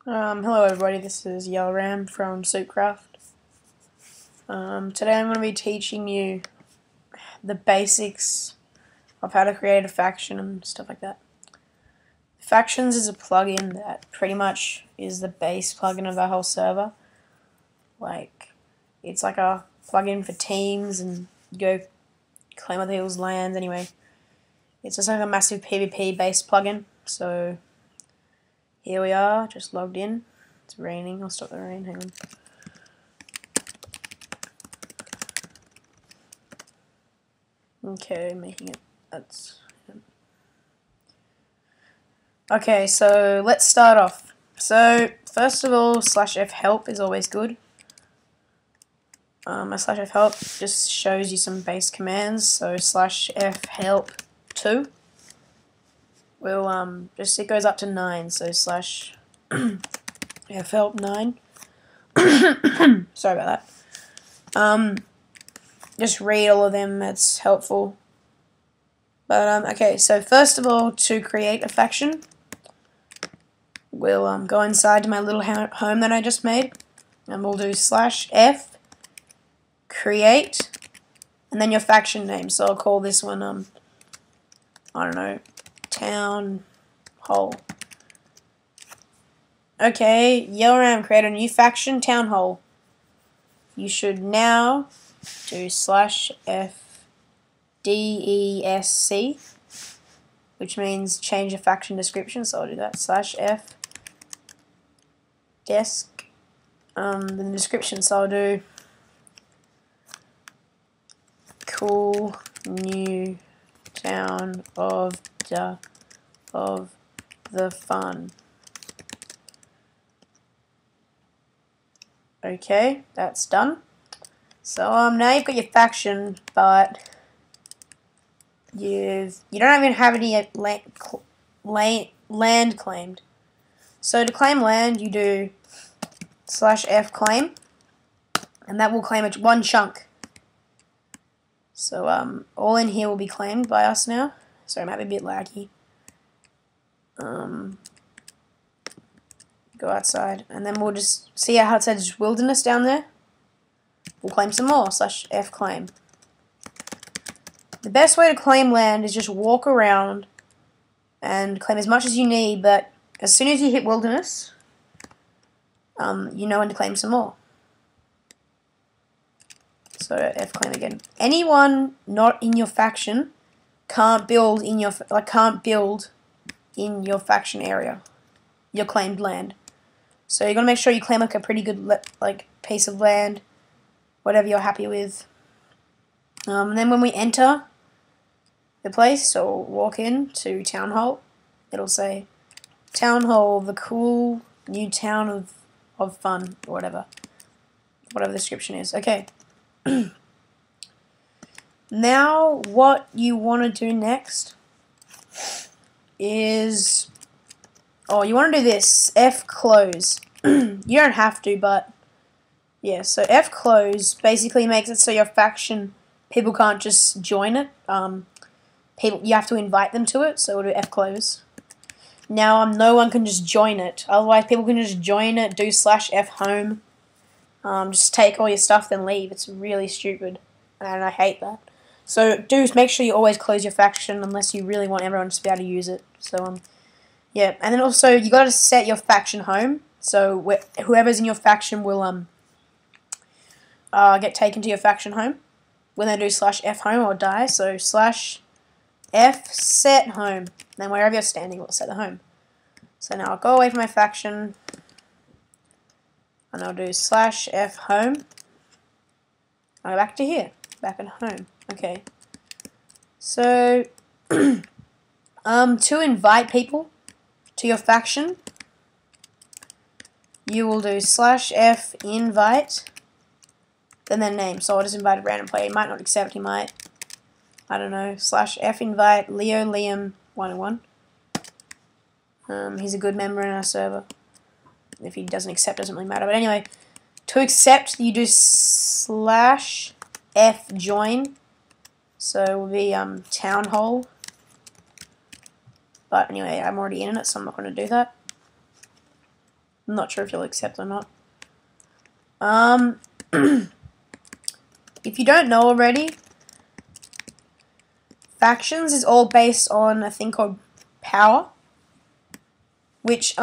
Hello everybody, this is Yellow Ram from SoupCraft. Today I'm going to be teaching you the basics of how to create a faction and stuff like that. Factions is a plugin that pretty much is the base plugin of the whole server. It's like a plugin for teams and you go claim other people's lands anyway. It's just like a massive PvP based plugin, so here we are, just logged in. It's raining, I'll stop the rain, hang on. Okay, making it, okay, so let's start off. So, first of all, /f help is always good. My /f help just shows you some base commands, so /f help 2 will, it goes up to 9, so /f help 9. Sorry about that. Just read all of them, that's helpful. But, okay, so first of all, to create a faction, we'll go inside to my little home that I just made, and we'll do /f create, and then your faction name. So I'll call this one, I don't know, Town Hall. Okay, Yellow Ram, create a new faction, Town Hall. You should now do /f desc, which means change a faction description, so I'll do that, /f desk, the description, so I'll do cool new town of the fun. Okay, that's done. So now you've got your faction, but you don't even have any land claimed. So to claim land, you do /f claim, and that will claim one chunk. So all in here will be claimed by us now. Sorry, it might be a bit laggy. Go outside, and then we'll just see how it says wilderness down there. We'll claim some more, /f claim. The best way to claim land is just walk around and claim as much as you need, but as soon as you hit wilderness, you know when to claim some more. So F claim again. Anyone not in your faction can't build in your faction area, your claimed land. So you're gonna make sure you claim like a pretty good piece of land, whatever you're happy with. And then when we enter the place, so we'll walk in to Town Hall, it'll say Town Hall, the cool new town of fun, or whatever the description is. Okay. Now what you want to do next is, you want to do this, F close. You don't have to, but yeah, so F close basically makes it so your faction, people can't just join it. You have to invite them to it, so we'll do F close. Now no one can just join it, otherwise people can just join it, do /f home, just take all your stuff then leave. It's really stupid, and I hate that. So do make sure you always close your faction unless you really want everyone to be able to use it. So yeah, and then also you got to set your faction home. So whoever's in your faction will get taken to your faction home when they do /f home or die. So /f set home. Then wherever you're standing, we'll set the home. So now I'll go away from my faction, and I'll do /f home. I'll go back to here, back at home. Okay. So to invite people to your faction, you will do /f invite, then their name. So I'll just invite a random player. He might not accept. He might. I don't know. /f invite Leo Liam 101. He's a good member in our server. If he doesn't accept, doesn't really matter. But anyway, to accept, you do /f join. So it will be Town Hall. But anyway, I'm already in it, so I'm not going to do that. I'm not sure if you'll accept or not. If you don't know already, factions is all based on a thing called power, which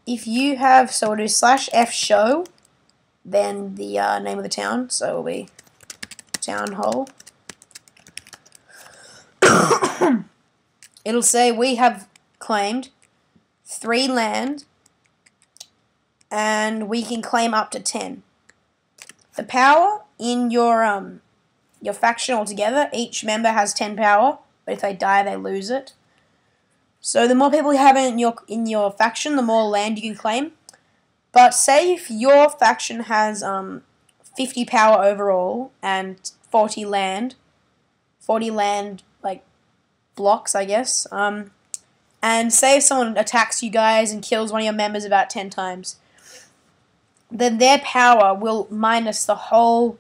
if you have, so we'll do /F show, then the name of the town, so it will be town hall. It'll say we have claimed 3 land and we can claim up to 10. The power in your faction altogether, each member has 10 power, but if they die they lose it. So the more people you have in your faction, the more land you can claim. But say if your faction has 50 power overall and 40 land like blocks, I guess. And say if someone attacks you guys and kills one of your members about 10 times, then their power will minus the whole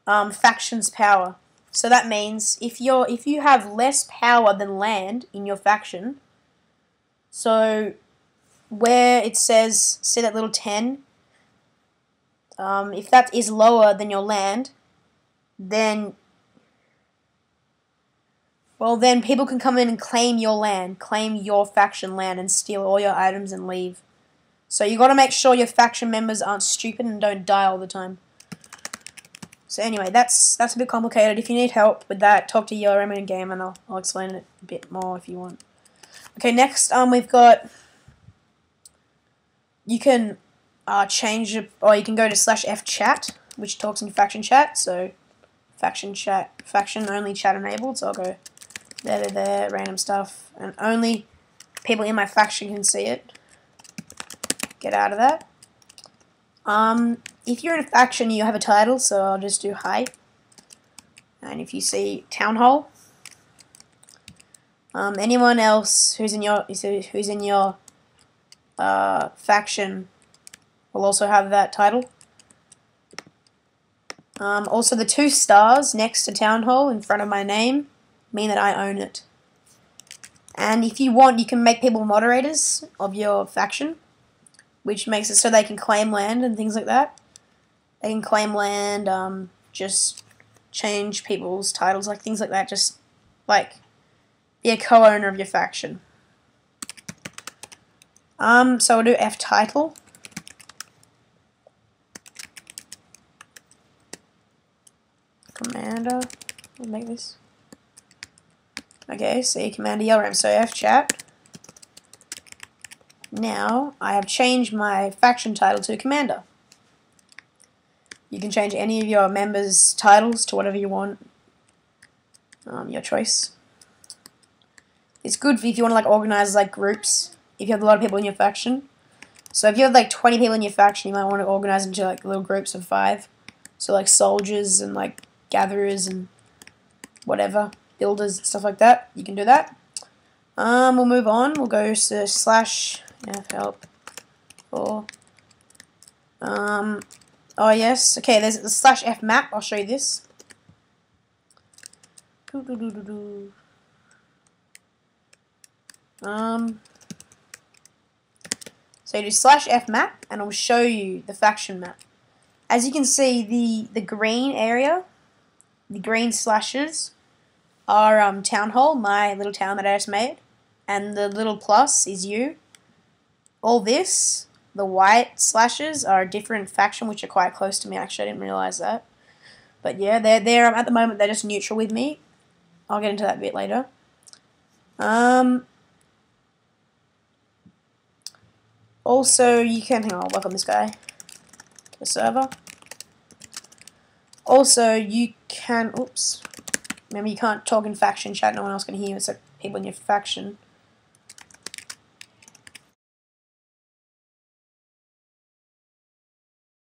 faction's power. So that means if you have less power than land in your faction, so where it says, see that little 10, if that is lower than your land, then people can come in and claim your land, claim your faction land, and steal all your items and leave. So you got to make sure your faction members aren't stupid and don't die all the time. So anyway, that's a bit complicated. If you need help with that, talk to your in game, and I'll explain it a bit more if you want. Okay, next we've got, you can change it, or you can go to /F chat, which talks in faction chat. So faction only chat enabled. So I'll go there, random stuff, and only people in my faction can see it. Get out of that. If you're in a faction, you have a title, so I'll just do hi. And if you see town hall, anyone else who's in your faction will also have that title. Also, the 2 stars next to town hall in front of my name mean that I own it. And if you want, you can make people moderators of your faction, which makes it so they can claim land and things like that. They can claim land, just change people's titles, like things like that, just like be a co-owner of your faction. So we'll do F title. Commander, we'll make this. Okay, see Commander Yellram, so F chat. Now, I have changed my faction title to Commander. You can change any of your members' titles to whatever you want. Your choice. It's good if you want to like organize like groups, if you have a lot of people in your faction. So if you have like 20 people in your faction, you might want to organize into like little groups of 5. So like soldiers and like gatherers and whatever, builders, stuff like that. You can do that. We'll move on. We'll go to /F help for oh yes, okay, there's the /F map. I'll show you this. So you do /F map and it'll show you the faction map. As you can see, the green area, the green slashes are town hall, my little town that I just made, and the little plus is you. All this, the white slashes, are a different faction which are quite close to me. Actually, I didn't realize that. But yeah, they're at the moment they're just neutral with me. I'll get into that a bit later. Also, you can, hang on, I'll welcome this guy to the server. Also, you can, oops, remember you can't talk in faction chat, no one else can hear you except people in your faction.